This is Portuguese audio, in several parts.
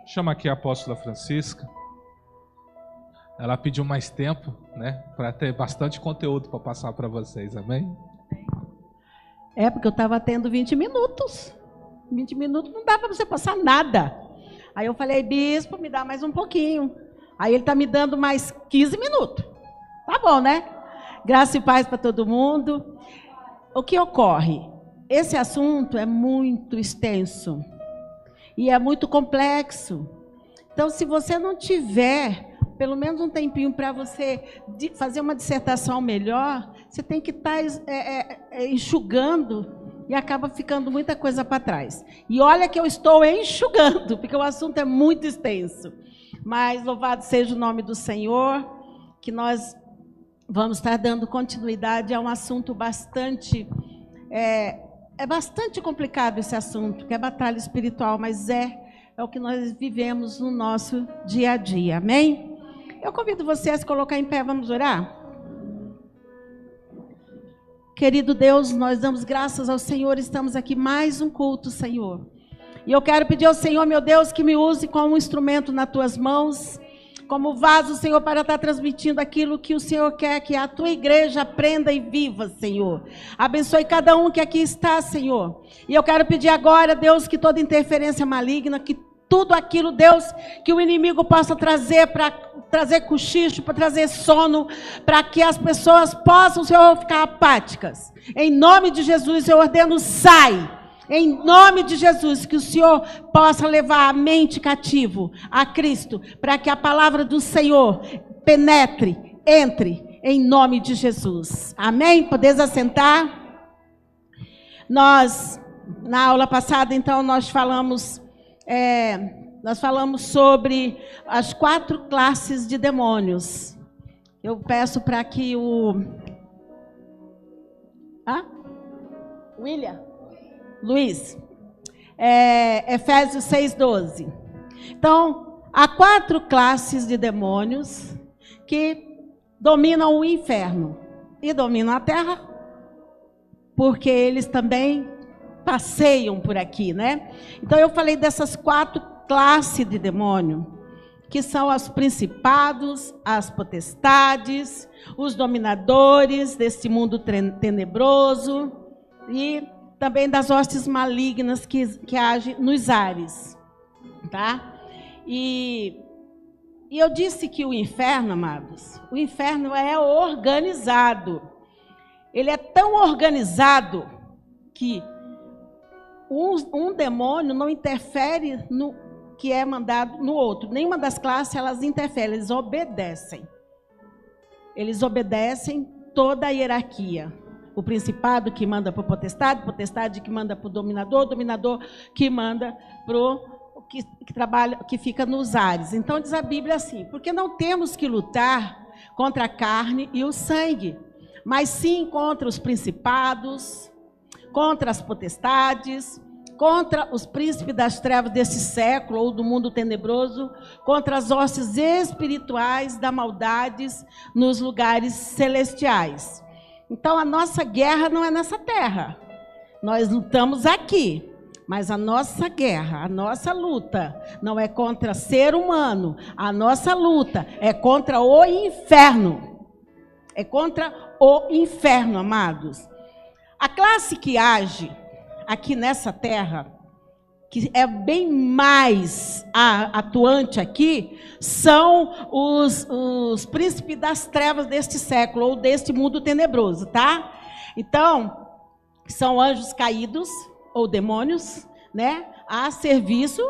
Chama aqui a apóstola Francisca. Ela pediu mais tempo, né, para ter bastante conteúdo para passar para vocês, amém? É, porque eu estava tendo 20 minutos. 20 minutos não dá para você passar nada. Aí eu falei, bispo, me dá mais um pouquinho. Aí ele está me dando mais 15 minutos. Tá bom, né? Graça e paz para todo mundo. O que ocorre? Esse assunto é muito extenso e é muito complexo. Então, se você não tiver pelo menos um tempinho para você fazer uma dissertação melhor, você tem que estar enxugando e acaba ficando muita coisa para trás. E olha que eu estou enxugando, porque o assunto é muito extenso. Mas louvado seja o nome do Senhor, que nós vamos estar dando continuidade a um assunto bastante... É bastante complicado esse assunto, que é batalha espiritual, mas é o que nós vivemos no nosso dia a dia, amém? Eu convido você a se colocar em pé, vamos orar? Querido Deus, nós damos graças ao Senhor, estamos aqui mais um culto, Senhor. E eu quero pedir ao Senhor, meu Deus, que me use como um instrumento nas tuas mãos, como vaso, Senhor, para estar transmitindo aquilo que o Senhor quer que a tua igreja aprenda e viva, Senhor. Abençoe cada um que aqui está, Senhor. E eu quero pedir agora, Deus, que toda interferência maligna, que tudo aquilo, Deus, que o inimigo possa trazer para trazer cochicho, para trazer sono, para que as pessoas possam, Senhor, ficar apáticas. Em nome de Jesus, eu ordeno, sai. Em nome de Jesus, que o Senhor possa levar a mente cativo a Cristo, para que a palavra do Senhor penetre, entre, em nome de Jesus. Amém? Podeis assentar? Nós, na aula passada, então, nós falamos sobre as 4 classes de demônios. Eu peço para que Luiz, Efésios 6:12. Então, há 4 classes de demônios que dominam o inferno e dominam a terra, porque eles também passeiam por aqui, né? Então, eu falei dessas 4 classes de demônio, que são os principados, as potestades, os dominadores deste mundo tenebroso e também das hostes malignas que agem nos ares, tá? E eu disse que o inferno, amados, o inferno é organizado. Ele é tão organizado que um demônio não interfere no que é mandado no outro. Nenhuma das classes, elas interferem, eles obedecem. Eles obedecem toda a hierarquia. O principado que manda para o potestade, potestade que manda para o dominador, dominador que manda para o que trabalha, que fica nos ares. Então diz a Bíblia assim, porque não temos que lutar contra a carne e o sangue, mas sim contra os principados, contra as potestades, contra os príncipes das trevas desse século ou do mundo tenebroso, contra as hostes espirituais da maldades nos lugares celestiais. Então a nossa guerra não é nessa terra. Nós lutamos aqui, mas a nossa guerra, a nossa luta não é contra ser humano. A nossa luta é contra o inferno. É contra o inferno, amados. A classe que age aqui nessa terra, que é bem mais atuante aqui, são os príncipes das trevas deste século, ou deste mundo tenebroso, tá? Então, são anjos caídos, ou demônios, né? A serviço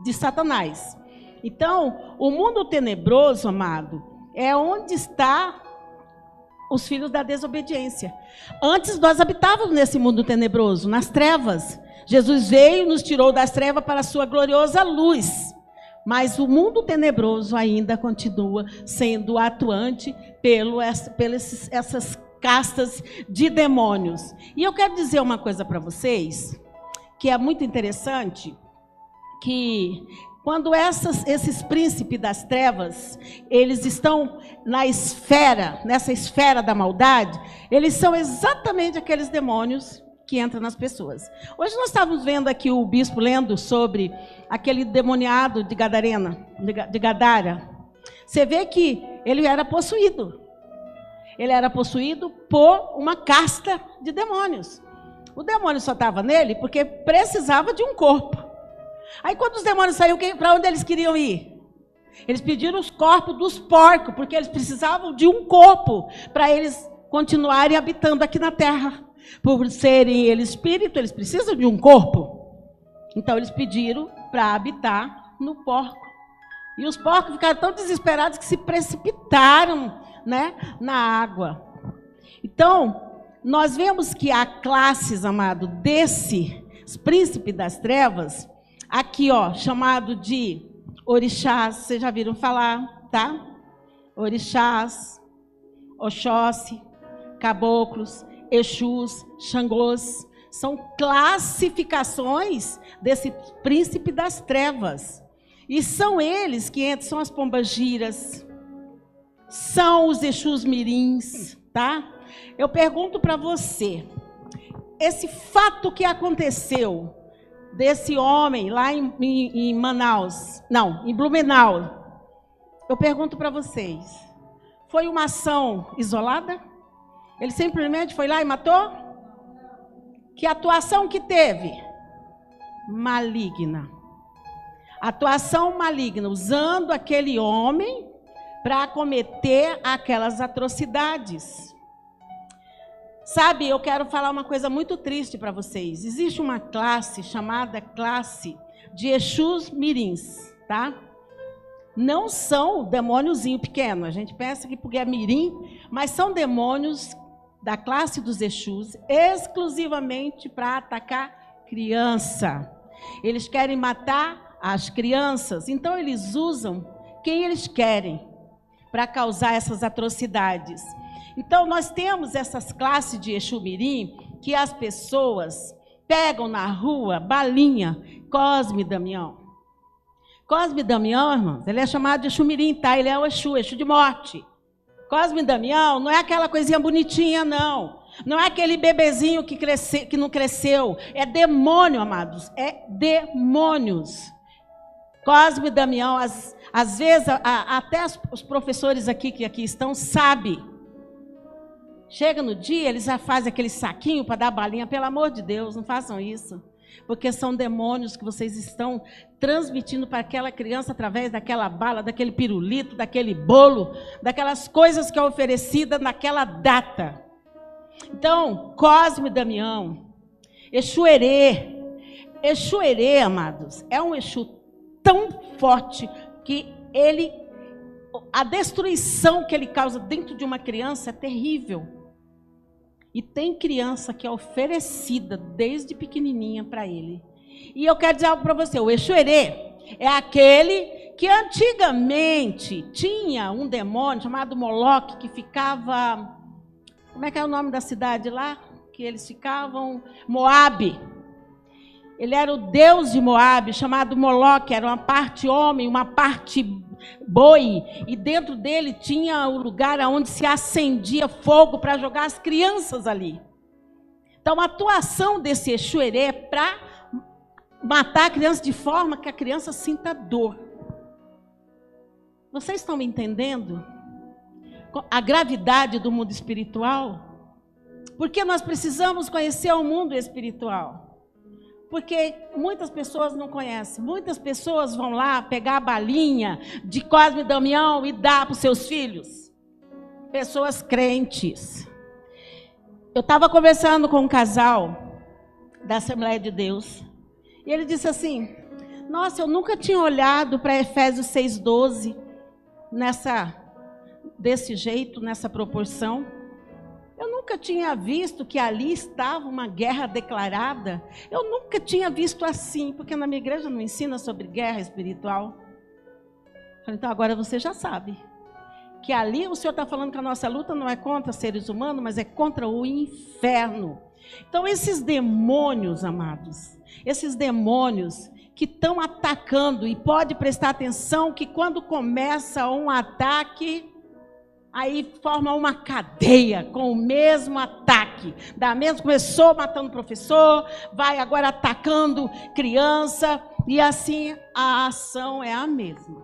de Satanás. Então, o mundo tenebroso, amado, é onde está os filhos da desobediência. Antes nós habitávamos nesse mundo tenebroso, nas trevas. Jesus veio, nos tirou das trevas para a sua gloriosa luz. Mas o mundo tenebroso ainda continua sendo atuante pelas essas castas de demônios. E eu quero dizer uma coisa para vocês, que é muito interessante, que quando esses príncipes das trevas, eles estão nessa esfera da maldade, eles são exatamente aqueles demônios que entra nas pessoas. Hoje nós estávamos vendo aqui o bispo lendo sobre aquele demoniado de Gadara. Você vê que ele era possuído. Ele era possuído por uma casta de demônios. O demônio só estava nele porque precisava de um corpo. Aí quando os demônios saíram, para onde eles queriam ir? Eles pediram os corpos dos porcos, porque eles precisavam de um corpo para eles continuarem habitando aqui na terra. Por serem eles espírito, eles precisam de um corpo. Então eles pediram para habitar no porco. E os porcos ficaram tão desesperados que se precipitaram, né, na água. Então, nós vemos que há classes, amado, desse príncipe das trevas, aqui, ó, chamado de orixás, vocês já viram falar, tá? Orixás, Oxóssi, caboclos, Exus, Xangôs, são classificações desse príncipe das trevas. E são eles que entram, são as pombagiras, são os Exus mirins, tá? Eu pergunto para você, esse fato que aconteceu desse homem lá em Manaus, não, em Blumenau, eu pergunto para vocês, foi uma ação isolada? Ele simplesmente foi lá e matou? Que atuação que teve? Maligna. Atuação maligna, usando aquele homem para cometer aquelas atrocidades. Sabe, eu quero falar uma coisa muito triste para vocês. Existe uma classe chamada classe de Exus mirins, tá? Não são demôniozinho pequeno. A gente pensa que porque é mirim, mas são demônios da classe dos Exus, exclusivamente para atacar criança. Eles querem matar as crianças, então eles usam quem eles querem para causar essas atrocidades. Então nós temos essas classes de Exu mirim que as pessoas pegam na rua, balinha, Cosme Damião. Cosme Damião, irmãos, ele é chamado de Exu mirim, tá? Ele é o Exu de morte. Cosme Damião não é aquela coisinha bonitinha, não. Não é aquele bebezinho que não cresceu. É demônio, amados. É demônios. Cosme Damião, às vezes, até os professores aqui que aqui estão, sabem. Chega no dia, eles já fazem aquele saquinho para dar balinha. Pelo amor de Deus, não façam isso. Porque são demônios que vocês estão transmitindo para aquela criança através daquela bala, daquele pirulito, daquele bolo, daquelas coisas que é oferecida naquela data. Então, Cosme Damião, Exuerê. Exuerê, amados, é um Exu tão forte que a destruição que ele causa dentro de uma criança é terrível. E tem criança que é oferecida desde pequenininha para ele. E eu quero dizer algo para você, o Exuerê é aquele que antigamente tinha um demônio chamado Moloque, que ficava... Como é que é o nome da cidade lá? Que eles ficavam... Moabe. Ele era o deus de Moabe, chamado Moloque, era uma parte homem, uma parte boi, e dentro dele tinha o lugar onde se acendia fogo para jogar as crianças ali. Então, a atuação desse Exuerê é para matar a criança de forma que a criança sinta dor. Vocês estão me entendendo? A gravidade do mundo espiritual? Porque nós precisamos conhecer o mundo espiritual. Porque muitas pessoas não conhecem. Muitas pessoas vão lá pegar a balinha de Cosme Damião e dar para os seus filhos. Pessoas crentes. Eu estava conversando com um casal da Assembleia de Deus. E ele disse assim, nossa, eu nunca tinha olhado para Efésios 6,12 desse jeito, nessa proporção. Eu nunca tinha visto que ali estava uma guerra declarada. Eu nunca tinha visto assim, porque na minha igreja não ensina sobre guerra espiritual. Falei, então agora você já sabe. Que ali o Senhor está falando que a nossa luta não é contra seres humanos, mas é contra o inferno. Então esses demônios, amados, esses demônios que estão atacando, e pode prestar atenção que quando começa um ataque, Aí forma uma cadeia com o mesmo ataque. Começou matando o professor, vai agora atacando criança, e assim a ação é a mesma.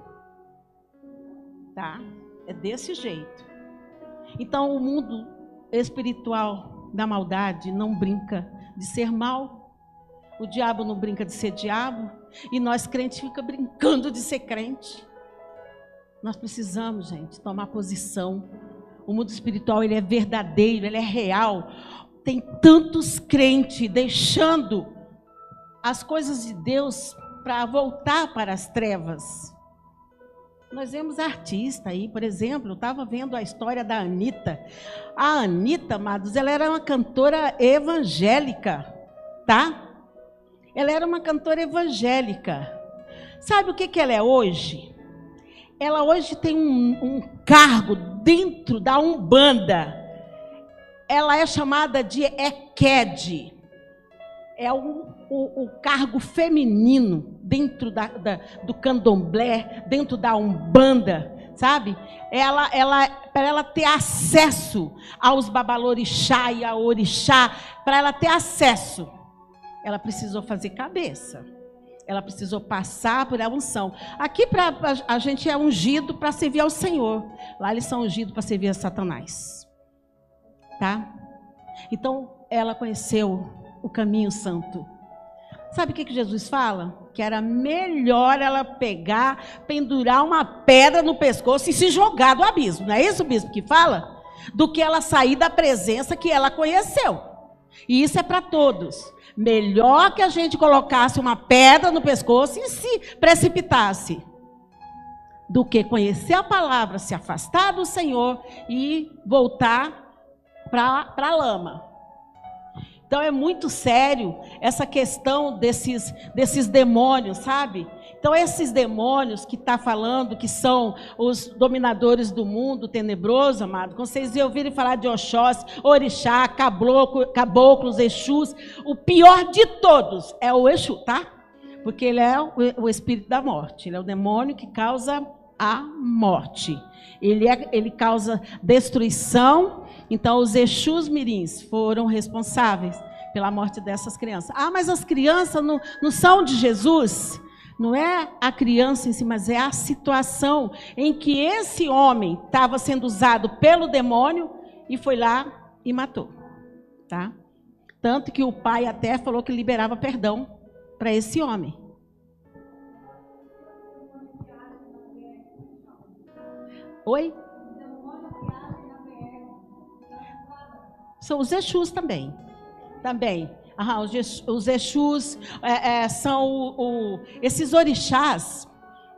Tá? É desse jeito. Então o mundo espiritual da maldade não brinca de ser mal. O diabo não brinca de ser diabo. E nós crentes ficamos brincando de ser crente. Nós precisamos, gente, tomar posição. O mundo espiritual, ele é verdadeiro, ele é real. Tem tantos crentes deixando as coisas de Deus para voltar para as trevas. Nós vemos artistas aí, por exemplo, eu estava vendo a história da Anitta. A Anitta, amados, ela era uma cantora evangélica, tá? Ela era uma cantora evangélica. Sabe o que ela é hoje? Ela hoje tem um cargo dentro da Umbanda. Ela é chamada de EQED. É o cargo feminino dentro do candomblé, dentro da Umbanda, sabe? Para ela ter acesso aos babalorixá e ao orixá, para ela ter acesso, ela precisou fazer cabeça. Ela precisou passar por a unção. Aqui a gente é ungido para servir ao Senhor. Lá eles são ungidos para servir a Satanás. Tá? Então, ela conheceu o caminho santo. Sabe o que Jesus fala? Que era melhor ela pegar, pendurar uma pedra no pescoço e se jogar do abismo. Não é isso o bispo que fala? Do que ela sair da presença que ela conheceu. E isso é para todos. Melhor que a gente colocasse uma pedra no pescoço e se precipitasse, do que conhecer a palavra, se afastar do Senhor e voltar para a lama. Então é muito sério essa questão desses demônios, sabe? Então esses demônios que está falando, que são os dominadores do mundo tenebroso, amado, quando vocês ouvirem falar de Oxóssi, Orixá, caboclos, Exus, o pior de todos é o Exu, tá? Porque ele é o espírito da morte, ele é o demônio que causa a morte. Ele causa destruição. Então, os Exus mirins foram responsáveis pela morte dessas crianças. Ah, mas as crianças não são de Jesus? Não é a criança em si, mas é a situação em que esse homem estava sendo usado pelo demônio e foi lá e matou. Tá? Tanto que o pai até falou que liberava perdão para esse homem. Oi? São os Exus também. Os Exus são esses orixás,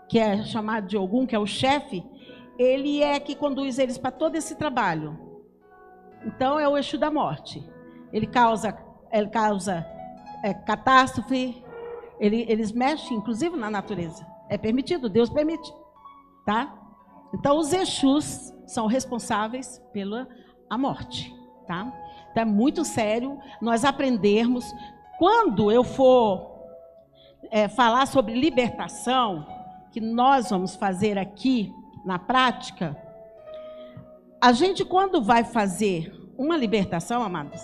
que é chamado de Ogum, que é o chefe, ele é que conduz eles para todo esse trabalho. Então é o Exu da morte. Ele causa catástrofe, eles mexem, inclusive, na natureza. É permitido, Deus permite. Tá? Então os Exus são responsáveis pela morte. Tá? Então é muito sério nós aprendermos. Quando eu for falar sobre libertação, que nós vamos fazer aqui na prática, a gente, quando vai fazer uma libertação, amados,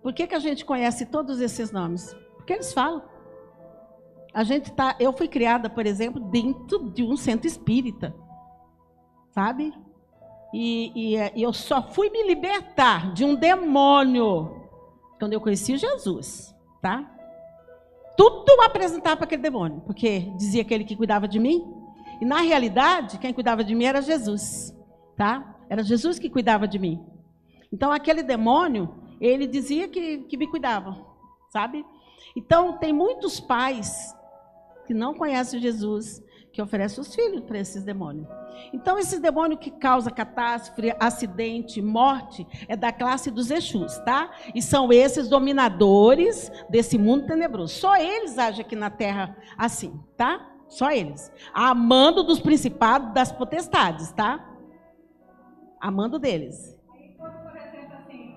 por que a gente conhece todos esses nomes? Porque eles falam. Eu fui criada, por exemplo, dentro de um centro espírita, sabe? E eu só fui me libertar de um demônio quando eu conheci Jesus, tá? Tudo eu apresentava para aquele demônio, porque dizia aquele que cuidava de mim, e na realidade, quem cuidava de mim era Jesus, tá? Era Jesus que cuidava de mim. Então, aquele demônio, ele dizia que me cuidava, sabe? Então, tem muitos pais que não conhecem Jesus, que oferecem os filhos para esses demônios. Então, esse demônio que causa catástrofe, acidente, morte, é da classe dos Exus, tá? E são esses dominadores desse mundo tenebroso. Só eles agem aqui na terra assim, tá? Só eles. A mando dos principados, das potestades, tá? A mando deles. Por exemplo, assim,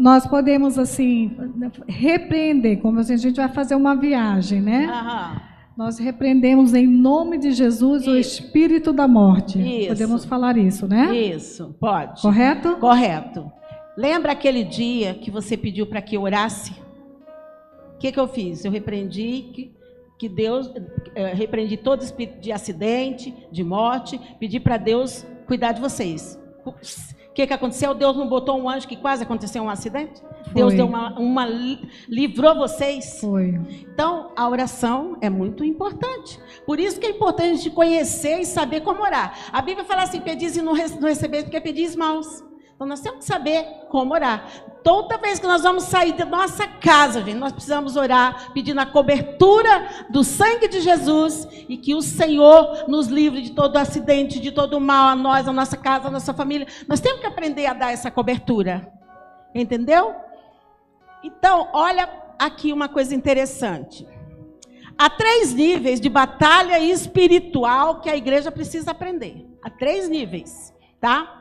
nós podemos, assim, repreender, como a gente vai fazer uma viagem, né? Aham. Nós repreendemos em nome de Jesus o espírito da morte. Isso. Podemos falar isso, né? Isso, pode. Correto? Correto. Lembra aquele dia que você pediu para que eu orasse? O que eu fiz? Eu repreendi que Deus, repreendi todo espírito de acidente, de morte, pedi para Deus cuidar de vocês. O que aconteceu? Deus não botou um anjo que quase aconteceu um acidente? Foi. Deus deu livrou vocês? Foi. Então, a oração é muito importante. Por isso que é importante a gente conhecer e saber como orar. A Bíblia fala assim, pedis e não recebeis, porque pedis mãos. Então, nós temos que saber como orar. Toda vez que nós vamos sair da nossa casa, gente, nós precisamos orar, pedindo a cobertura do sangue de Jesus e que o Senhor nos livre de todo acidente, de todo mal, a nós, a nossa casa, a nossa família. Nós temos que aprender a dar essa cobertura. Entendeu? Então, olha aqui uma coisa interessante. Há 3 níveis de batalha espiritual que a igreja precisa aprender. Há 3 níveis, tá?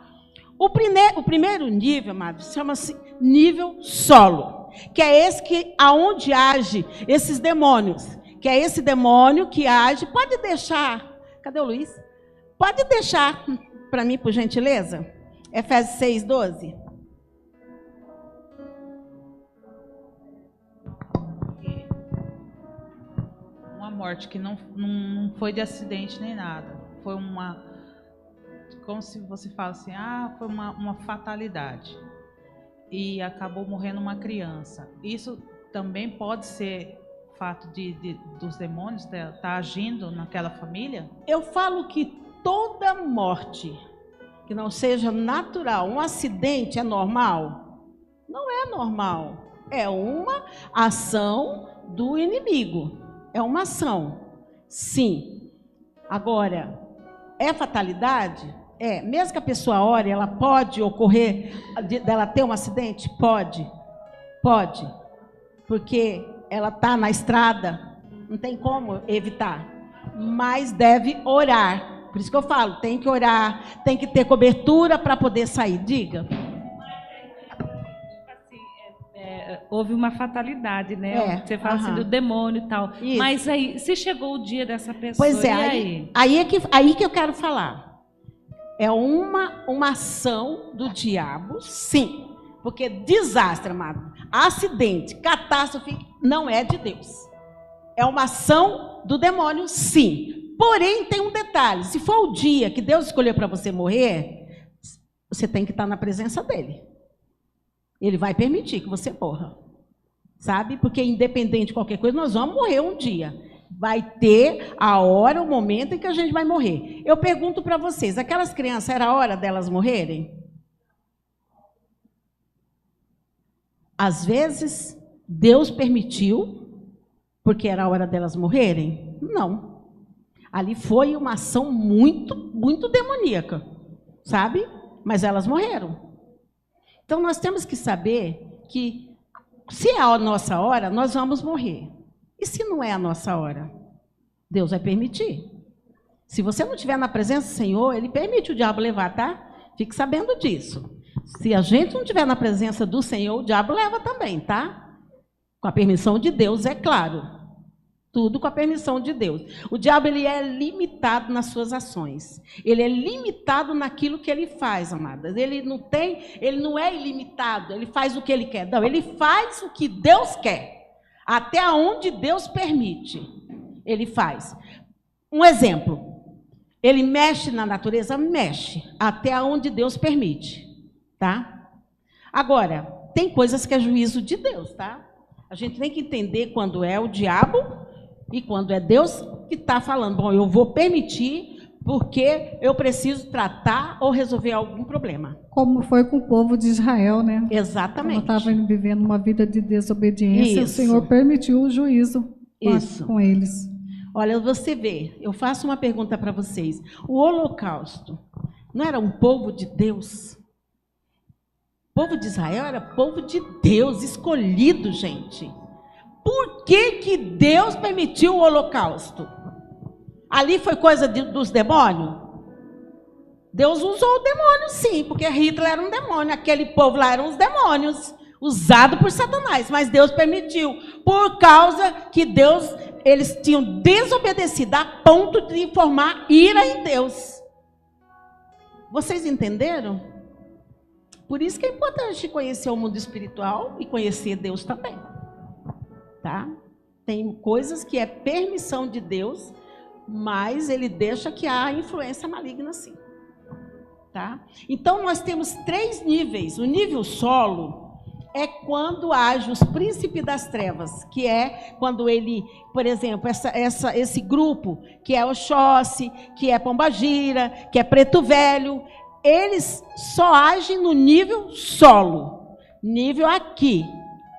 O primeiro nível, amados, chama-se nível solo, que é esse que aonde age esses demônios, que é esse demônio que age. Pode deixar, cadê o Luiz? Pode deixar para mim, por gentileza? Efésios 6:12. Uma morte que não foi de acidente nem nada, foi como se você fala assim, foi uma fatalidade. E acabou morrendo uma criança. Isso também pode ser fato dos demônios estar agindo naquela família? Eu falo que toda morte que não seja natural, um acidente é normal? Não é normal. É uma ação do inimigo. É uma ação. Sim. Agora, é fatalidade? É, mesmo que a pessoa ore, ela pode ocorrer dela ter um acidente? Pode. Porque ela está na estrada, não tem como evitar. Mas deve orar. Por isso que eu falo, tem que orar, tem que ter cobertura para poder sair. Diga. Houve uma fatalidade, né? Você fala assim do demônio e tal. Isso. Mas aí, se chegou o dia dessa pessoa, pois é, e aí que eu quero falar. É uma ação do diabo, sim. Porque desastre, amado, acidente, catástrofe, não é de Deus. É uma ação do demônio, sim. Porém, tem um detalhe. Se for o dia que Deus escolheu para você morrer, você tem que estar na presença dele. Ele vai permitir que você morra. Sabe? Porque independente de qualquer coisa, nós vamos morrer um dia. Vai ter a hora, o momento em que a gente vai morrer. Eu pergunto para vocês, aquelas crianças, era a hora delas morrerem? Às vezes, Deus permitiu, porque era a hora delas morrerem? Não. Ali foi uma ação muito, muito demoníaca, sabe? Mas elas morreram. Então, nós temos que saber que, se é a nossa hora, nós vamos morrer. E se não é a nossa hora? Deus vai permitir. Se você não estiver na presença do Senhor, Ele permite o diabo levar, tá? Fique sabendo disso. Se a gente não estiver na presença do Senhor, o diabo leva também, tá? Com a permissão de Deus, é claro. Tudo com a permissão de Deus. O diabo, ele é limitado nas suas ações. Ele é limitado naquilo que ele faz, amadas. Ele não é ilimitado, ele faz o que ele quer. Não, ele faz o que Deus quer. Até onde Deus permite, ele faz. Um exemplo, ele mexe na natureza? Mexe, até onde Deus permite, tá? Agora, tem coisas que é juízo de Deus, tá? A gente tem que entender quando é o diabo e quando é Deus que está falando. Bom, eu vou permitir porque eu preciso tratar ou resolver algum problema. Como foi com o povo de Israel, né? Exatamente. Quando estavam vivendo uma vida de desobediência, Isso. o Senhor permitiu o juízo com eles. Olha, você vê, eu faço uma pergunta para vocês. O Holocausto não era um povo de Deus? O povo de Israel era povo de Deus, escolhido, gente. Por que Deus permitiu o Holocausto? Ali foi coisa dos demônios? Deus usou o demônio, sim, porque Hitler era um demônio, aquele povo lá eram os demônios, usado por Satanás, mas Deus permitiu, por causa que Deus eles tinham desobedecido a ponto de formar ira em Deus. Vocês entenderam? Por isso que é importante conhecer o mundo espiritual e conhecer Deus também. Tá? Tem coisas que é permissão de Deus, mas ele deixa que há influência maligna sim. Tá? Então nós temos 3 níveis. O nível solo é quando age os príncipes das trevas, que é quando ele, por exemplo, esse grupo, que é Oxóssi, que é Pombagira, que é Preto Velho, eles só agem no nível solo, nível aqui,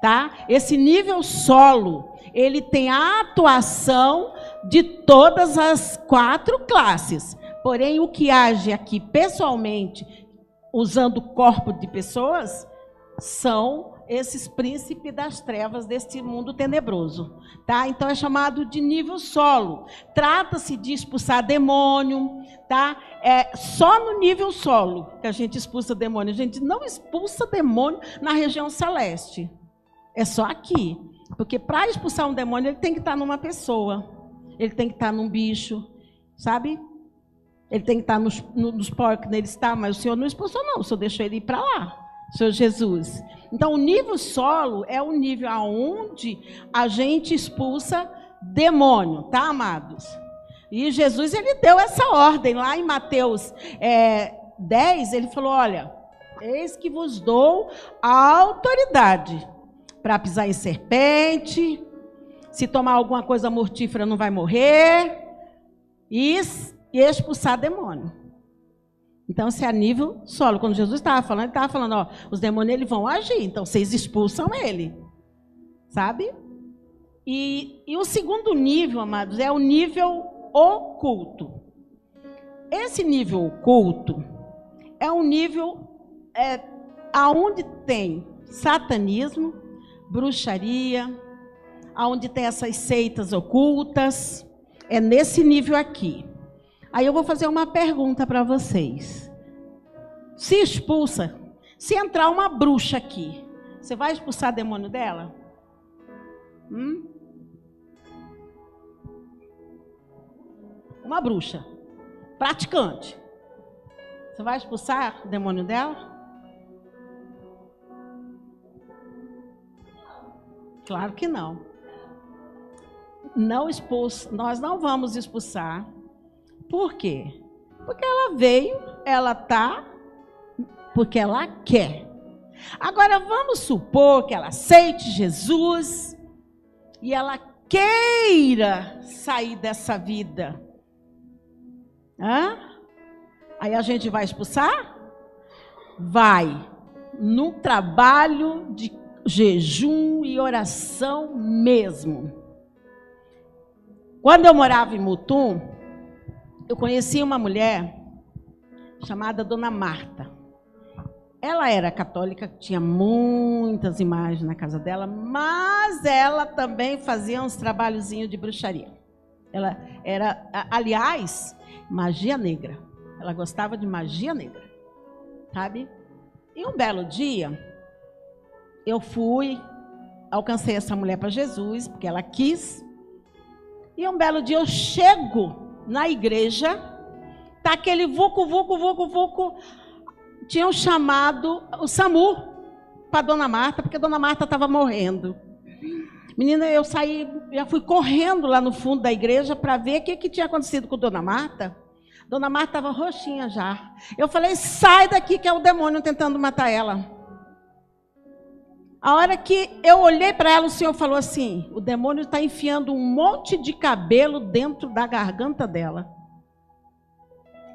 tá? Esse nível solo, ele tem a atuação de todas as 4 classes, porém o que age aqui pessoalmente, usando o corpo de pessoas, são esses príncipes das trevas deste mundo tenebroso, tá? Então é chamado de nível solo. Trata-se de expulsar demônio, tá? É só no nível solo que a gente expulsa demônio. A gente não expulsa demônio na região celeste. É só aqui. Porque para expulsar um demônio, ele tem que estar numa pessoa. Ele tem que estar num bicho, sabe? Ele tem que estar nos porcos que ele está, mas o Senhor não expulsou não, o Senhor deixou ele ir para lá. Senhor Jesus. Então, o nível solo é o nível aonde a gente expulsa demônio, tá, amados? E Jesus, ele deu essa ordem lá em Mateus 10, ele falou, olha, eis que vos dou a autoridade para pisar em serpente, se tomar alguma coisa mortífera não vai morrer, e expulsar demônio. Então, isso é a nível solo. Quando Jesus estava falando, ele estava falando, ó, os demônios eles vão agir, então vocês expulsam ele. Sabe? E o segundo nível, amados, é o nível oculto. Esse nível oculto é um nível aonde tem satanismo, bruxaria, aonde tem essas seitas ocultas, é nesse nível aqui. Aí eu vou fazer uma pergunta para vocês. Se expulsa, se entrar uma bruxa aqui, você vai expulsar o demônio dela? Uma bruxa, praticante. Você vai expulsar o demônio dela? Claro que não. Não expulsa, nós não vamos expulsar. Por quê? Porque ela veio, ela está, porque ela quer. Agora, vamos supor que ela aceite Jesus e ela queira sair dessa vida. Aí a gente vai expulsar? Vai. No trabalho de jejum e oração mesmo. Quando eu morava em Mutum, eu conheci uma mulher chamada Dona Marta. Ela era católica, tinha muitas imagens na casa dela, mas ela também fazia uns trabalhozinhos de bruxaria. Ela era, aliás, magia negra. Ela gostava de magia negra, sabe? E um belo dia, eu alcancei essa mulher para Jesus, porque ela quis. E um belo dia eu chego na igreja, tá aquele vucu. Tinham chamado o SAMU para Dona Marta, porque Dona Marta estava morrendo. Menina, eu saí, já fui correndo lá no fundo da igreja para ver o que tinha acontecido com Dona Marta. Dona Marta estava roxinha já. Eu falei, sai daqui que é o demônio tentando matar ela. A hora que eu olhei para ela, o Senhor falou assim, o demônio está enfiando um monte de cabelo dentro da garganta dela.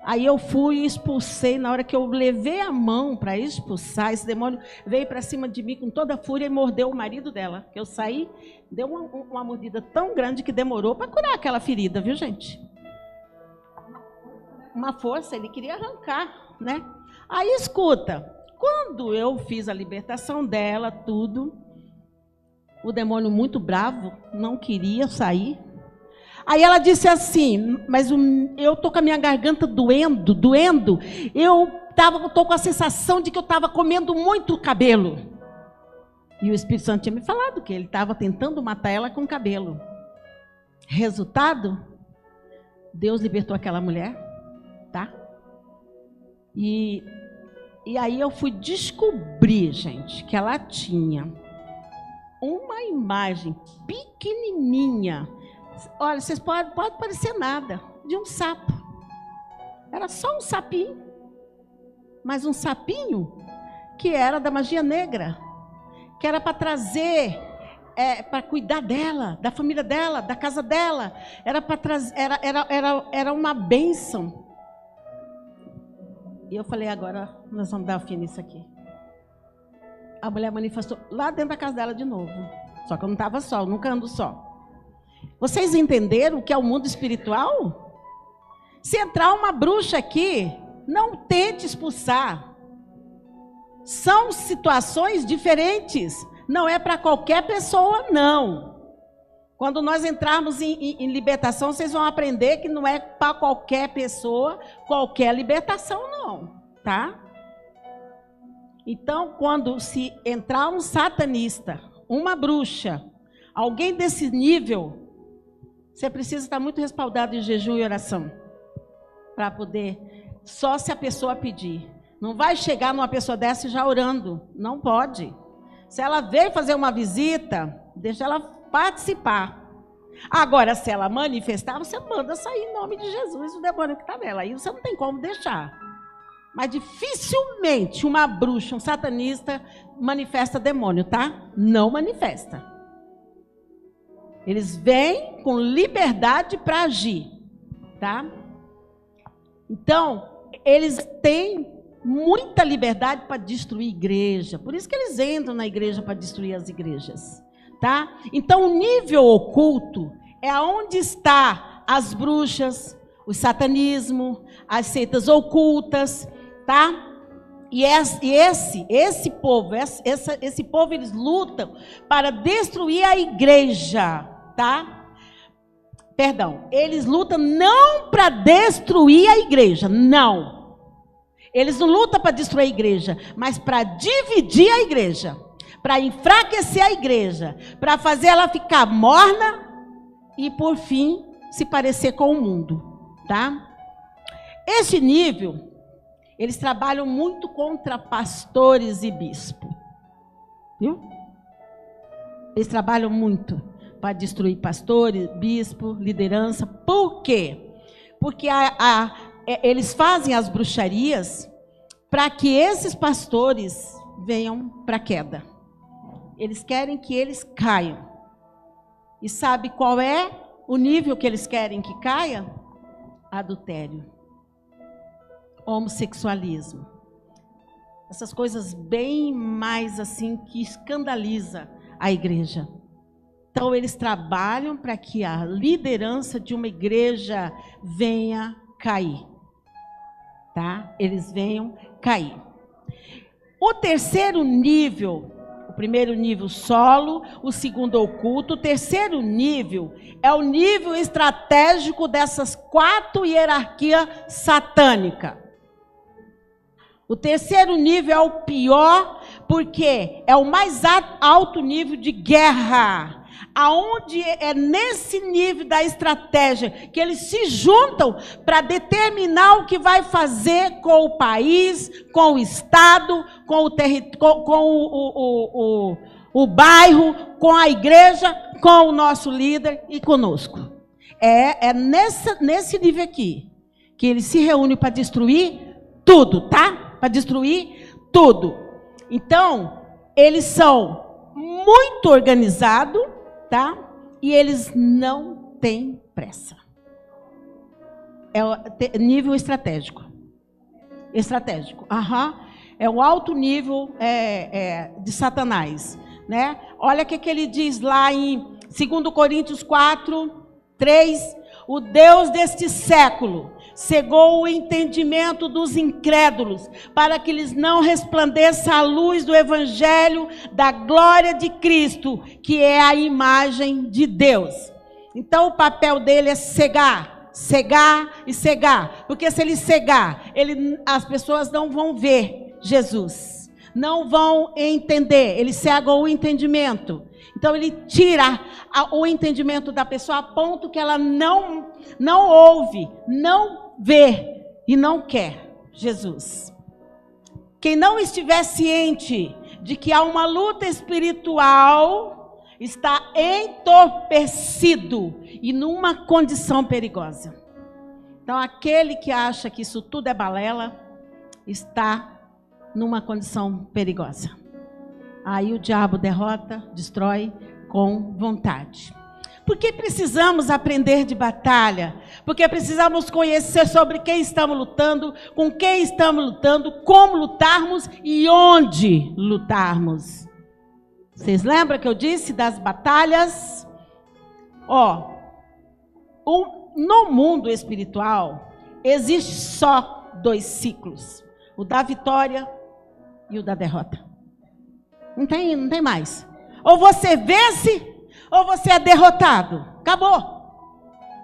Aí eu fui e expulsei, na hora que eu levei a mão para expulsar, esse demônio veio para cima de mim com toda a fúria e mordeu o marido dela. Eu saí, deu uma mordida tão grande que demorou para curar aquela ferida, viu, gente? Uma força, ele queria arrancar, né? Aí escuta, quando eu fiz a libertação dela, tudo, o demônio muito bravo, não queria sair. Aí ela disse assim, mas eu estou com a minha garganta doendo, eu estou com a sensação de que eu estava comendo muito cabelo. E o Espírito Santo tinha me falado que ele estava tentando matar ela com cabelo. Resultado, Deus libertou aquela mulher, tá? E aí eu fui descobrir, gente, que ela tinha uma imagem pequenininha. Olha, vocês pode parecer nada, de um sapo. Era só um sapinho, mas um sapinho que era da magia negra, que era para trazer, para cuidar dela, da família dela, da casa dela. Era para trazer, era uma bênção. E eu falei, agora nós vamos dar fim nisso aqui. A mulher manifestou lá dentro da casa dela de novo. Só que eu não estava só, eu nunca ando só. Vocês entenderam o que é o mundo espiritual? Se entrar uma bruxa aqui, não tente expulsar. São situações diferentes. Não é para qualquer pessoa, não. Quando nós entrarmos em libertação, vocês vão aprender que não é para qualquer pessoa, qualquer libertação, não. Tá? Então, quando se entrar um satanista, uma bruxa, alguém desse nível, você precisa estar muito respaldado em jejum e oração. Para poder, só se a pessoa pedir. Não vai chegar numa pessoa dessa já orando. Não pode. Se ela veio fazer uma visita, deixa ela participar. Agora, se ela manifestar, você manda sair em nome de Jesus o demônio que está nela. Aí você não tem como deixar. Mas dificilmente uma bruxa, um satanista, manifesta demônio, tá? Não manifesta. Eles vêm com liberdade para agir, tá? Então, eles têm muita liberdade para destruir igreja. Por isso que eles entram na igreja para destruir as igrejas, tá? Então, o nível oculto é onde está as bruxas, o satanismo, as seitas ocultas, tá? E esse povo, eles lutam para destruir a igreja, tá? Perdão, eles lutam não para destruir a igreja, não. Eles não lutam para destruir a igreja, mas para dividir a igreja, para enfraquecer a igreja, para fazer ela ficar morna e, por fim, se parecer com o mundo, tá? Esse nível, eles trabalham muito contra pastores e bispos, viu? Eles trabalham muito para destruir pastores, bispo, liderança. Por quê? Porque eles fazem as bruxarias para que esses pastores venham para a queda. Eles querem que eles caiam. E sabe qual é o nível que eles querem que caia? Adultério, homossexualismo. Essas coisas bem mais assim que escandaliza a igreja. Então, eles trabalham para que a liderança de uma igreja venha cair. Tá? Eles venham cair. O terceiro nível, o primeiro nível solo, o segundo oculto, o terceiro nível é o nível estratégico dessas 4 hierarquias satânicas. O terceiro nível é o pior, porque é o mais alto nível de guerra. Aonde é nesse nível da estratégia que eles se juntam para determinar o que vai fazer com o país, com o estado, com o bairro, com a igreja, com o nosso líder e conosco. É nesse nível aqui que eles se reúnem para destruir tudo, tá? Para destruir tudo. Então, eles são muito organizados, tá? E eles não têm pressa. É o nível estratégico. Estratégico. É o alto nível de Satanás, né? Olha o que ele diz lá em 2 Coríntios 4, 3. O Deus deste século cegou o entendimento dos incrédulos, para que lhes não resplandeça a luz do evangelho da glória de Cristo, que é a imagem de Deus. Então o papel dele é cegar, cegar e cegar, porque se ele cegar, as pessoas não vão ver Jesus, não vão entender, ele cega o entendimento. Então ele tira o entendimento da pessoa a ponto que ela não ouve, não vê e não quer Jesus. Quem não estiver ciente de que há uma luta espiritual está entorpecido e numa condição perigosa. Então aquele que acha que isso tudo é balela está numa condição perigosa. Aí o diabo derrota, destrói com vontade. Por que precisamos aprender de batalha? Porque precisamos conhecer sobre quem estamos lutando, com quem estamos lutando, como lutarmos e onde lutarmos. Vocês lembram que eu disse das batalhas? No mundo espiritual, existe só 2 ciclos. O da vitória e o da derrota. Não tem mais. Ou você vence, ou você é derrotado. Acabou.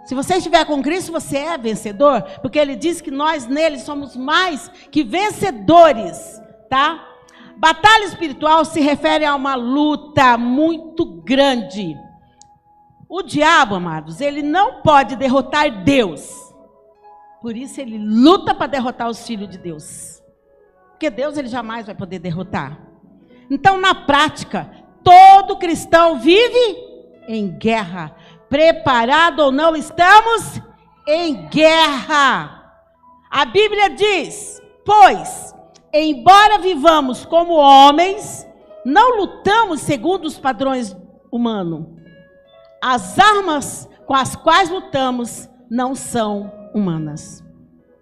Se você estiver com Cristo, você é vencedor, porque Ele diz que nós nele somos mais que vencedores, tá? Batalha espiritual se refere a uma luta muito grande. O diabo, amados, ele não pode derrotar Deus. Por isso ele luta para derrotar os filhos de Deus. Porque Deus ele jamais vai poder derrotar. Então, na prática, todo cristão vive em guerra. Preparado ou não, estamos em guerra. A Bíblia diz, pois, embora vivamos como homens, não lutamos segundo os padrões humanos. As armas com as quais lutamos não são humanas.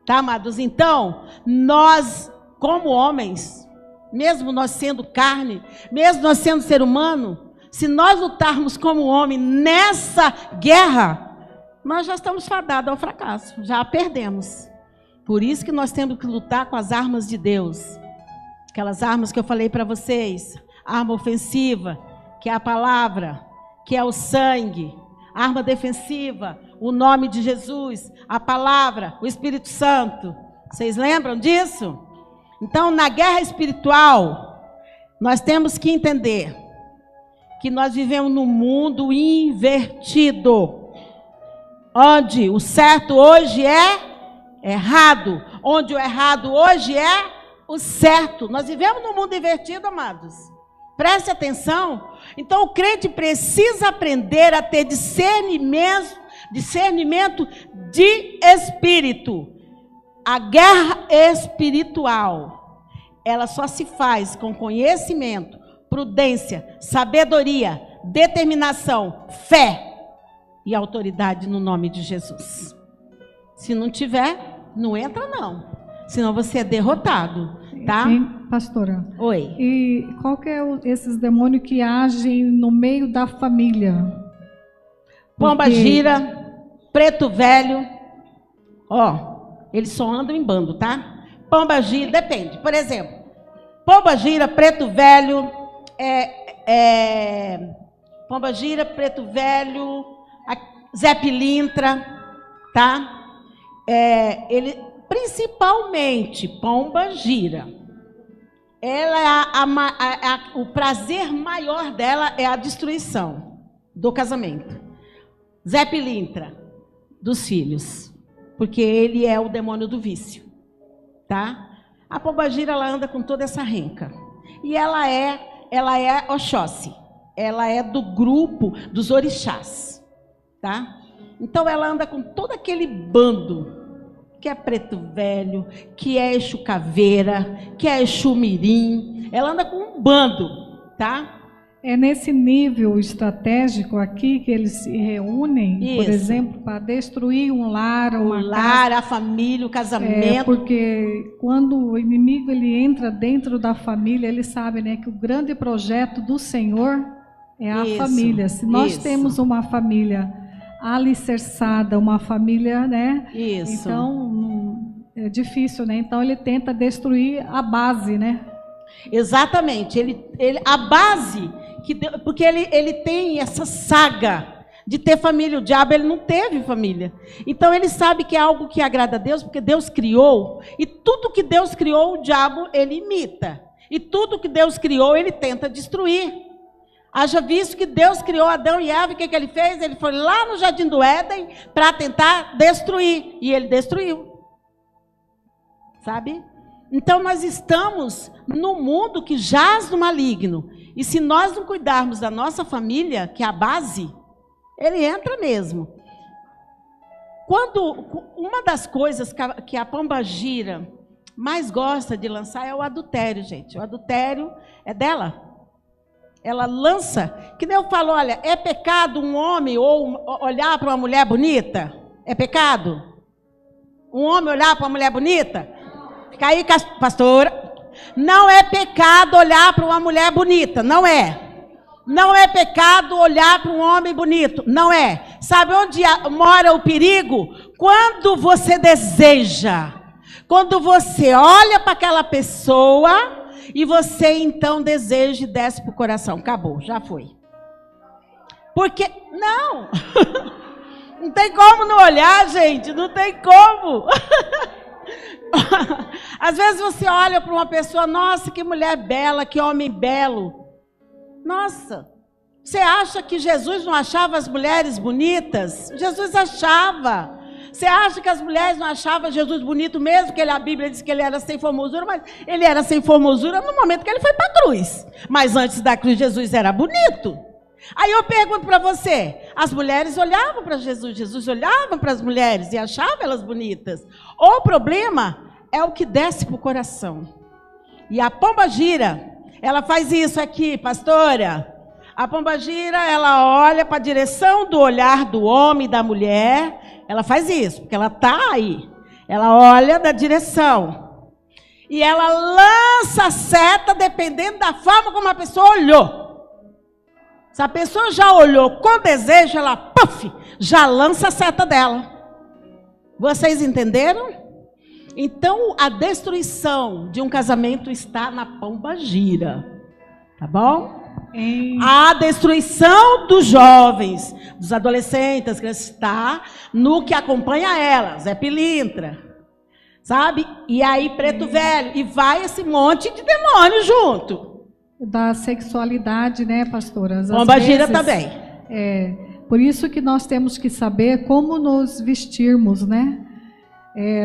Tá, amados? Então, nós, como homens, mesmo nós sendo carne, mesmo nós sendo ser humano, se nós lutarmos como homem nessa guerra, nós já estamos fadados ao fracasso, já perdemos. Por isso que nós temos que lutar com as armas de Deus. Aquelas armas que eu falei para vocês, arma ofensiva, que é a palavra, que é o sangue, arma defensiva, o nome de Jesus, a palavra, o Espírito Santo. Vocês lembram disso? Então, na guerra espiritual, nós temos que entender que nós vivemos num mundo invertido, onde o certo hoje é errado, onde o errado hoje é o certo. Nós vivemos num mundo invertido, amados. Preste atenção. Então, o crente precisa aprender a ter discernimento de espírito. A guerra espiritual, ela só se faz com conhecimento, prudência, sabedoria, determinação, fé e autoridade no nome de Jesus. Se não tiver, não entra não. Senão você é derrotado, tá? Pastora. Oi. E qual que é esses demônios que agem no meio da família? Pomba gira, preto velho. Eles só andam em bando, tá? Pomba gira, depende. Por exemplo, pomba gira, preto velho, pomba gira, preto velho, Zé Pilintra, tá? Principalmente pomba gira. Ela o prazer maior dela é a destruição do casamento. Zé Pilintra, dos filhos, porque ele é o demônio do vício, tá? A pombagira, ela anda com toda essa renca. E ela é Oxóssi. Ela é do grupo dos orixás, tá? Então ela anda com todo aquele bando, que é preto velho, que é Exu Caveira, que é Exu Mirim. Ela anda com um bando, tá? É nesse nível estratégico aqui que eles se reúnem, Isso. Por exemplo, para destruir um lar, uma lar, casa. a família, o casamento. Porque quando o inimigo ele entra dentro da família, ele sabe, né, que o grande projeto do Senhor é a família. Se nós temos uma família alicerçada, uma família, né? Isso. Então é difícil, né? Então ele tenta destruir a base, né? Exatamente. A base, porque ele tem essa saga de ter família. O diabo ele não teve família. Então ele sabe que é algo que agrada a Deus, porque Deus criou. E tudo que Deus criou, o diabo ele imita. E tudo que Deus criou, ele tenta destruir. Haja visto que Deus criou Adão e Eva, e o que ele fez? Ele foi lá no Jardim do Éden para tentar destruir, e ele destruiu. Sabe? Então nós estamos num mundo que jaz no maligno, e se nós não cuidarmos da nossa família, que é a base, ele entra mesmo. Uma das coisas que a pombagira mais gosta de lançar é o adultério, gente. O adultério é dela. Ela lança, que nem eu falo, olha, é pecado um homem ou olhar para uma mulher bonita? É pecado? Um homem olhar para uma mulher bonita? Fica aí, pastora. Não é pecado olhar para uma mulher bonita, não é. Não é pecado olhar para um homem bonito, não é. Sabe onde mora o perigo? Quando você deseja, quando você olha para aquela pessoa e você então deseja e desce para o coração. Acabou, já foi. Porque, não, não tem como não olhar, gente, não tem como. Às vezes você olha para uma pessoa, nossa, que mulher bela, que homem belo. Nossa, você acha que Jesus não achava as mulheres bonitas? Jesus achava. Você acha que as mulheres não achavam Jesus bonito mesmo? Que a Bíblia diz que ele era sem formosura, mas ele era sem formosura no momento que ele foi para a cruz. Mas antes da cruz, Jesus era bonito. Aí eu pergunto para você, as mulheres olhavam para Jesus, Jesus olhava para as mulheres e achava elas bonitas. O problema é o que desce para o coração. E a pombagira, ela faz isso aqui, pastora. A pombagira, ela olha para a direção do olhar do homem e da mulher. Ela faz isso, porque ela está aí. Ela olha da direção. E ela lança a seta dependendo da forma como a pessoa olhou. Se a pessoa já olhou com desejo, ela, puff, já lança a seta dela. Vocês entenderam? Então, a destruição de um casamento está na pombagira. Tá bom? A destruição dos jovens, dos adolescentes, está no que acompanha elas, é pilintra, sabe? E aí preto velho, e vai esse monte de demônio junto. Da sexualidade, né, pastora? Pombagira também. Por isso que nós temos que saber como nos vestirmos, né?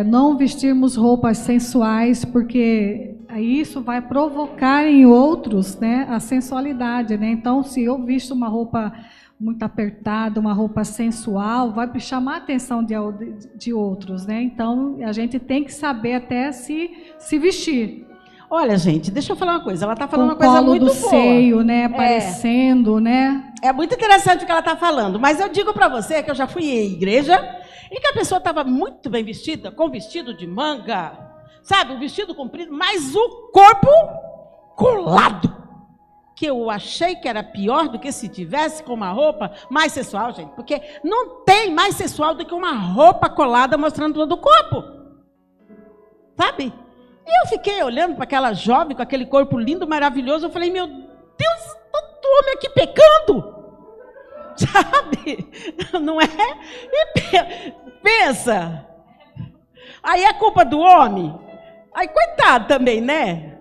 Não vestirmos roupas sensuais, porque isso vai provocar em outros, né, a sensualidade, né? Então, se eu visto uma roupa muito apertada, uma roupa sensual, vai chamar a atenção de outros, né? Então, a gente tem que saber até se vestir. Olha, gente, deixa eu falar uma coisa. Ela está falando uma coisa muito boa. Com o colo do seio, né, aparecendo, né? É muito interessante o que ela está falando, mas eu digo para você que eu já fui em igreja e que a pessoa estava muito bem vestida, com vestido de manga, sabe, um vestido comprido, mas o corpo colado, que eu achei que era pior do que se tivesse com uma roupa mais sensual, gente, porque não tem mais sensual do que uma roupa colada mostrando todo o corpo, sabe? E eu fiquei olhando para aquela jovem com aquele corpo lindo, maravilhoso, eu falei, meu Deus, tanto homem aqui pecando, sabe? Não é? E pensa, aí é culpa do homem? Aí, coitado também, né?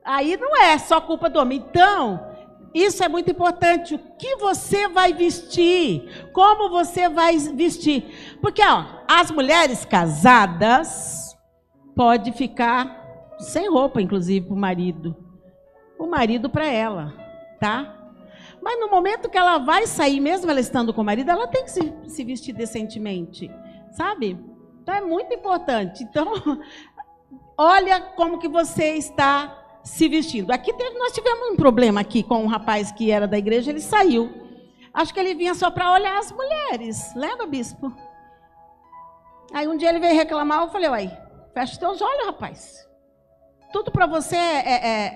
Aí não é só culpa do homem. Então, isso é muito importante. O que você vai vestir? Como você vai vestir? Porque, ó, as mulheres casadas podem ficar sem roupa, inclusive, para o marido. O marido para ela, tá? Mas no momento que ela vai sair, mesmo ela estando com o marido, ela tem que se vestir decentemente, sabe? Então, é muito importante. Então, olha como que você está se vestindo. Aqui nós tivemos um problema aqui com um rapaz que era da igreja, ele saiu. Acho que ele vinha só para olhar as mulheres. Lembra, bispo? Aí um dia ele veio reclamar, eu falei, uai, fecha os teus olhos, rapaz. Tudo para você,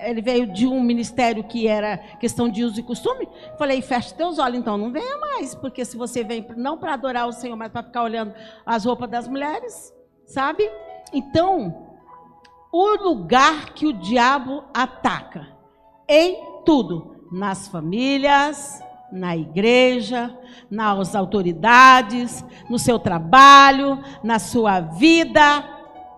ele veio de um ministério que era questão de uso e costume. Falei, fecha os teus olhos, então não venha mais, porque se você vem não para adorar o Senhor, mas para ficar olhando as roupas das mulheres, sabe? Então, o lugar que o diabo ataca, em tudo, nas famílias, na igreja, nas autoridades, no seu trabalho, na sua vida,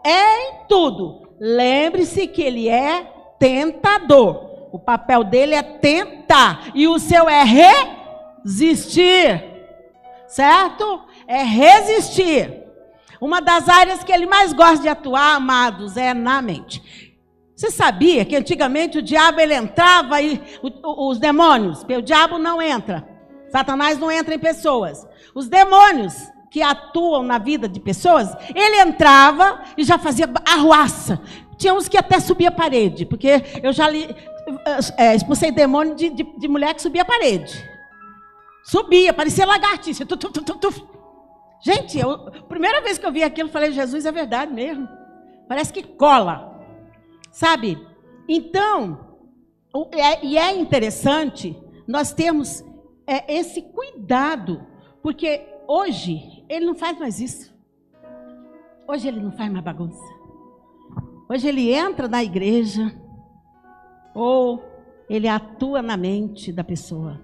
em tudo. Lembre-se que ele é tentador. O papel dele é tentar. E o seu é resistir. Certo? É resistir. Uma das áreas que ele mais gosta de atuar, amados, é na mente. Você sabia que antigamente o diabo ele entrava e os demônios, porque o diabo não entra. Satanás não entra em pessoas. Os demônios que atuam na vida de pessoas, ele entrava e já fazia arruaça. Tinha uns que até subia a parede, porque eu já expulsei demônio de mulher que subia a parede. Subia, parecia lagartixa. Gente, primeira vez que eu vi aquilo, eu falei, Jesus, é verdade mesmo. Parece que cola. Sabe? Então, é interessante nós termos esse cuidado, porque hoje ele não faz mais isso. Hoje ele não faz mais bagunça. Hoje ele entra na igreja, ou ele atua na mente da pessoa.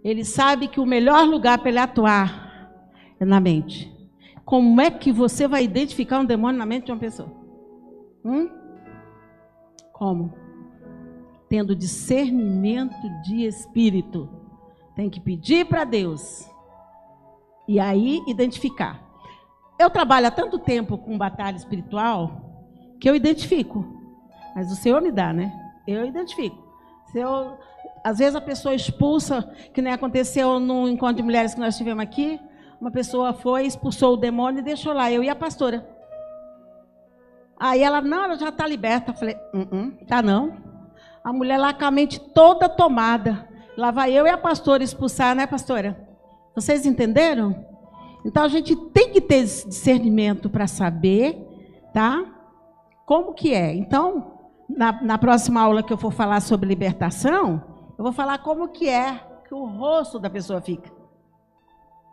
Ele sabe que o melhor lugar para ele atuar é na mente. Como é que você vai identificar um demônio na mente de uma pessoa? Como? Tendo discernimento de espírito. Tem que pedir para Deus. E aí identificar. Eu trabalho há tanto tempo com batalha espiritual que eu identifico. Mas o Senhor me dá, né? Eu identifico. Às vezes a pessoa expulsa, que nem aconteceu no encontro de mulheres que nós tivemos aqui. Uma pessoa foi, expulsou o demônio e deixou lá. Eu e a pastora. Aí ela já está liberta. Eu falei, tá não. A mulher lá com a mente toda tomada. Lá vai eu e a pastora expulsar, né, pastora? Vocês entenderam? Então a gente tem que ter esse discernimento para saber, tá? Como que é. Então, na próxima aula que eu for falar sobre libertação, eu vou falar como que é que o rosto da pessoa fica.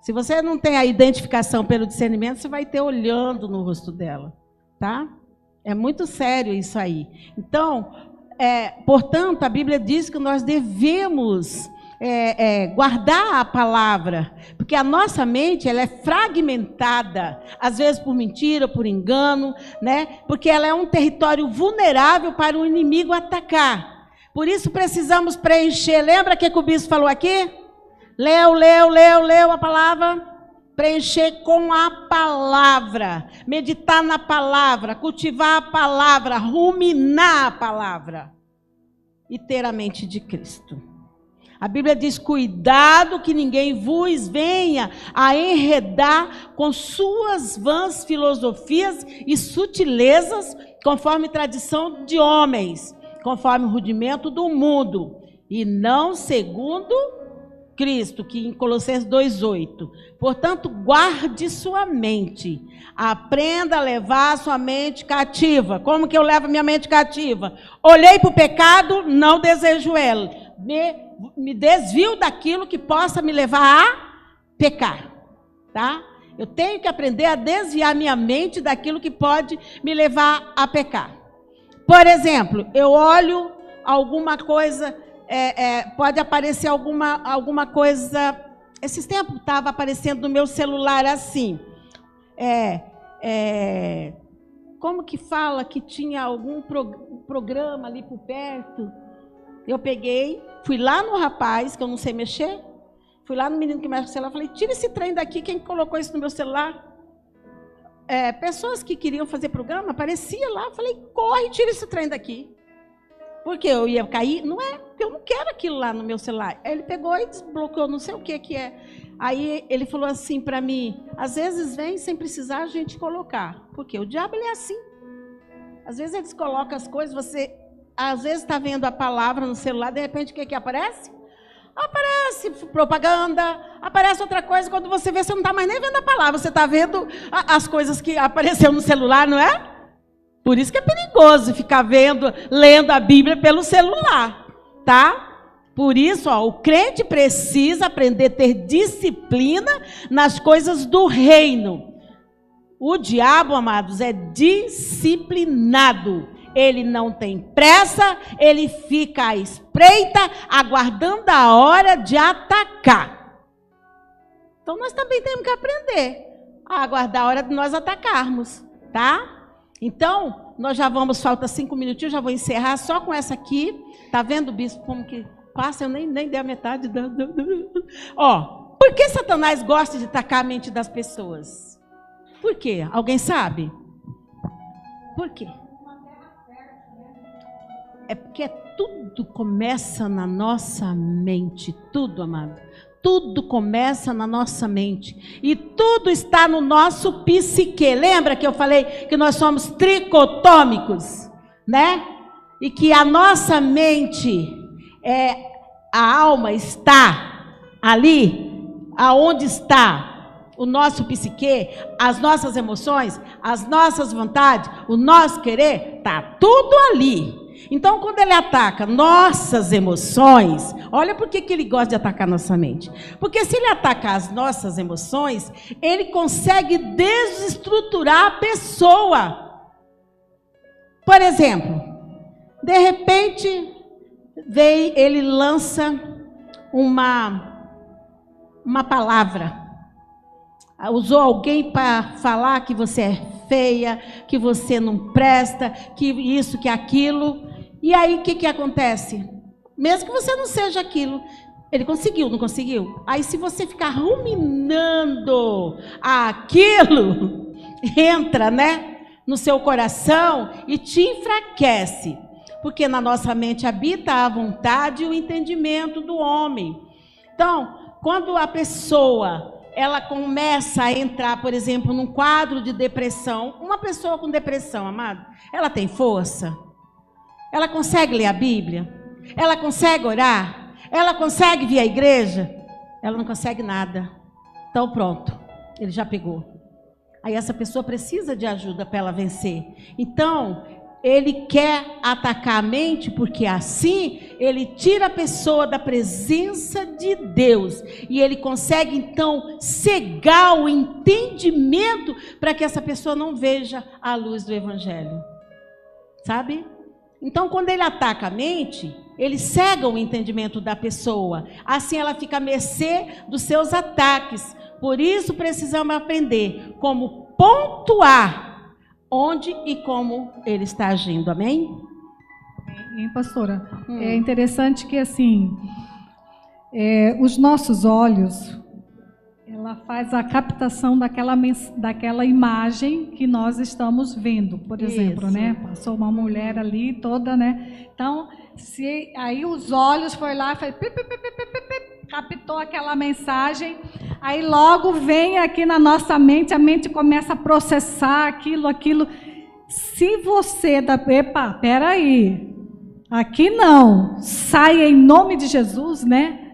Se você não tem a identificação pelo discernimento, você vai ter olhando no rosto dela, tá? É muito sério isso aí. Então, portanto, a Bíblia diz que nós devemos guardar a palavra, porque a nossa mente ela é fragmentada, às vezes por mentira, por engano, né? Porque ela é um território vulnerável para o inimigo atacar. Por isso precisamos preencher. Lembra que o bispo falou aqui? Leu a palavra. Preencher com a palavra. Meditar na palavra. Cultivar a palavra. Ruminar a palavra. E ter a mente de Cristo. A Bíblia diz, cuidado que ninguém vos venha a enredar com suas vãs filosofias e sutilezas, conforme tradição de homens, conforme o rudimento do mundo, e não segundo Cristo, que em Colossenses 2:8. Portanto, guarde sua mente, aprenda a levar sua mente cativa. Como que eu levo minha mente cativa? Olhei para o pecado, não desejo ela. Me desvio daquilo que possa me levar a pecar, tá? Eu tenho que aprender a desviar minha mente daquilo que pode me levar a pecar. Por exemplo, eu olho alguma coisa, pode aparecer alguma coisa. Esses tempos estava aparecendo no meu celular assim. Como que fala que tinha algum programa ali por perto? Eu peguei, fui lá no rapaz, que eu não sei mexer, fui lá no menino que mexe no celular, falei, tira esse trem daqui, quem colocou isso no meu celular? Pessoas que queriam fazer programa, aparecia lá, falei, corre, tira esse trem daqui. Porque eu ia cair, não é, porque eu não quero aquilo lá no meu celular. Aí ele pegou e desbloqueou, não sei o que é. Aí ele falou assim para mim, às vezes vem sem precisar a gente colocar, porque o diabo ele é assim. Às vezes eles colocam as coisas, você às vezes está vendo a palavra no celular, de repente o que aparece? Aparece propaganda, aparece outra coisa, quando você vê, você não está mais nem vendo a palavra, você está vendo as coisas que apareceu no celular, não é? Por isso que é perigoso ficar lendo a Bíblia pelo celular, tá? Por isso, o crente precisa aprender a ter disciplina nas coisas do reino. O diabo, amados, é disciplinado. Ele não tem pressa, ele fica à espreita, aguardando a hora de atacar. Então, nós também temos que aprender a aguardar a hora de nós atacarmos, tá? Então, nós já vamos, falta 5 minutinhos, já vou encerrar só com essa aqui. Tá vendo, bispo, como que passa? Eu nem dei a metade da... Ó, por que Satanás gosta de atacar a mente das pessoas? Por quê? Alguém sabe? Por quê? É porque tudo começa na nossa mente, tudo, amado. Tudo começa na nossa mente. E tudo está no nosso psique. Lembra que eu falei que nós somos tricotômicos, né? E que a nossa mente, a alma está ali, aonde está o nosso psique, as nossas emoções, as nossas vontades, o nosso querer, está tudo ali. Então, quando ele ataca nossas emoções, olha por que ele gosta de atacar nossa mente. Porque se ele atacar as nossas emoções, ele consegue desestruturar a pessoa. Por exemplo, de repente, ele lança uma palavra. Usou alguém para falar que você é feia, que você não presta, que isso, que aquilo. E aí, o que acontece? Mesmo que você não seja aquilo, ele conseguiu, não conseguiu? Aí, se você ficar ruminando aquilo, entra, né, no seu coração e te enfraquece. Porque na nossa mente habita a vontade e o entendimento do homem. Então, quando a pessoa... ela começa a entrar, por exemplo, num quadro de depressão. Uma pessoa com depressão, amado, ela tem força? Ela consegue ler a Bíblia? Ela consegue orar? Ela consegue vir à igreja? Ela não consegue nada. Então pronto, ele já pegou. Aí essa pessoa precisa de ajuda para ela vencer. Então, ele quer atacar a mente, porque assim ele tira a pessoa da presença de Deus. E ele consegue então cegar o entendimento para que essa pessoa não veja a luz do Evangelho. Sabe? Então, quando ele ataca a mente, ele cega o entendimento da pessoa. Assim ela fica à mercê dos seus ataques. Por isso precisamos aprender como pontuar onde e como ele está agindo, amém? Amém, pastora. É interessante que, assim, os nossos olhos, ela faz a captação daquela imagem que nós estamos vendo, por exemplo, né? Passou uma mulher ali toda, né? Então, se aí os olhos foi lá, fez captou aquela mensagem, aí logo vem aqui na nossa mente, a mente começa a processar aquilo. Se você epa, peraí, aqui não, sai em nome de Jesus, né?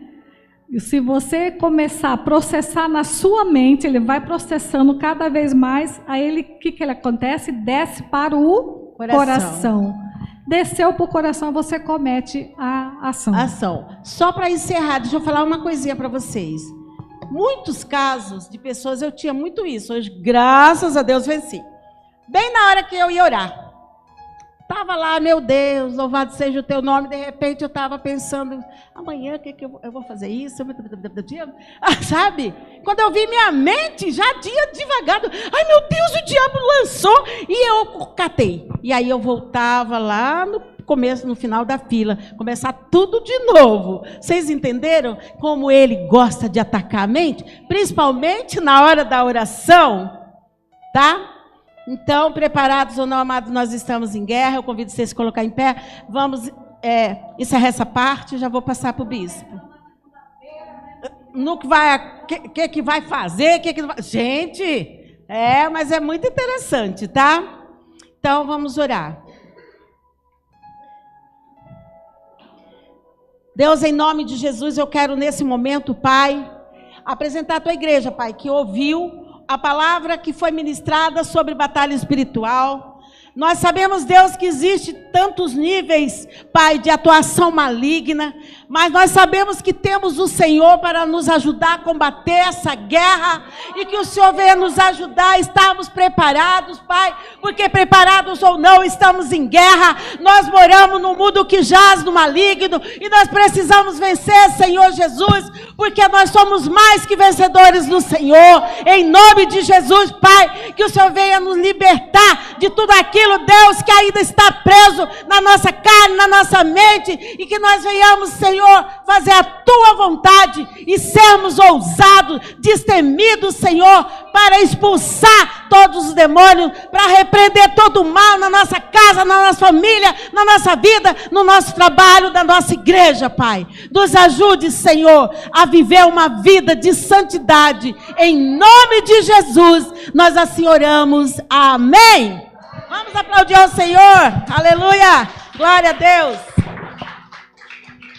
E se você começar a processar na sua mente, ele vai processando cada vez mais, aí o que acontece? Desce para o coração. Desceu para o coração, você comete a ação. Só para encerrar, deixa eu falar uma coisinha para vocês. Muitos casos de pessoas, eu tinha muito isso. Hoje, graças a Deus, venci. Bem na hora que eu ia orar. Estava lá, meu Deus, louvado seja o teu nome. De repente eu estava pensando, amanhã o que eu vou fazer isso? Sabe? Quando eu vi minha mente, já tinha devagado. Ai, meu Deus, o diabo lançou. E eu catei. E aí eu voltava lá no começo, no final da fila. Começar tudo de novo. Vocês entenderam como ele gosta de atacar a mente? Principalmente na hora da oração. Tá? Então, preparados ou não, amados, nós estamos em guerra. Eu convido vocês a se colocar em pé. Vamos encerrar essa parte. Já vou passar para o bispo. No que vai fazer? Gente, mas é muito interessante, tá? Então, vamos orar. Deus, em nome de Jesus, eu quero nesse momento, Pai, apresentar a tua igreja, Pai, que ouviu a palavra que foi ministrada sobre batalha espiritual. Nós sabemos, Deus, que existe tantos níveis, Pai, de atuação maligna, mas nós sabemos que temos o Senhor para nos ajudar a combater essa guerra e que o Senhor venha nos ajudar a estarmos preparados, Pai, porque preparados ou não, estamos em guerra. Nós moramos num mundo que jaz no maligno e nós precisamos vencer, Senhor Jesus, porque nós somos mais que vencedores no Senhor. Em nome de Jesus, Pai, que o Senhor venha nos libertar de tudo aquilo, Deus, que ainda está preso na nossa carne, na nossa mente, e que nós venhamos, Senhor, fazer a tua vontade e sermos ousados, destemidos, Senhor, para expulsar todos os demônios, para repreender todo o mal na nossa casa, na nossa família, na nossa vida, no nosso trabalho, na nossa igreja, Pai. Nos ajude, Senhor, a viver uma vida de santidade. Em nome de Jesus, nós assim oramos. Amém. Vamos aplaudir ao Senhor. Aleluia. Glória a Deus.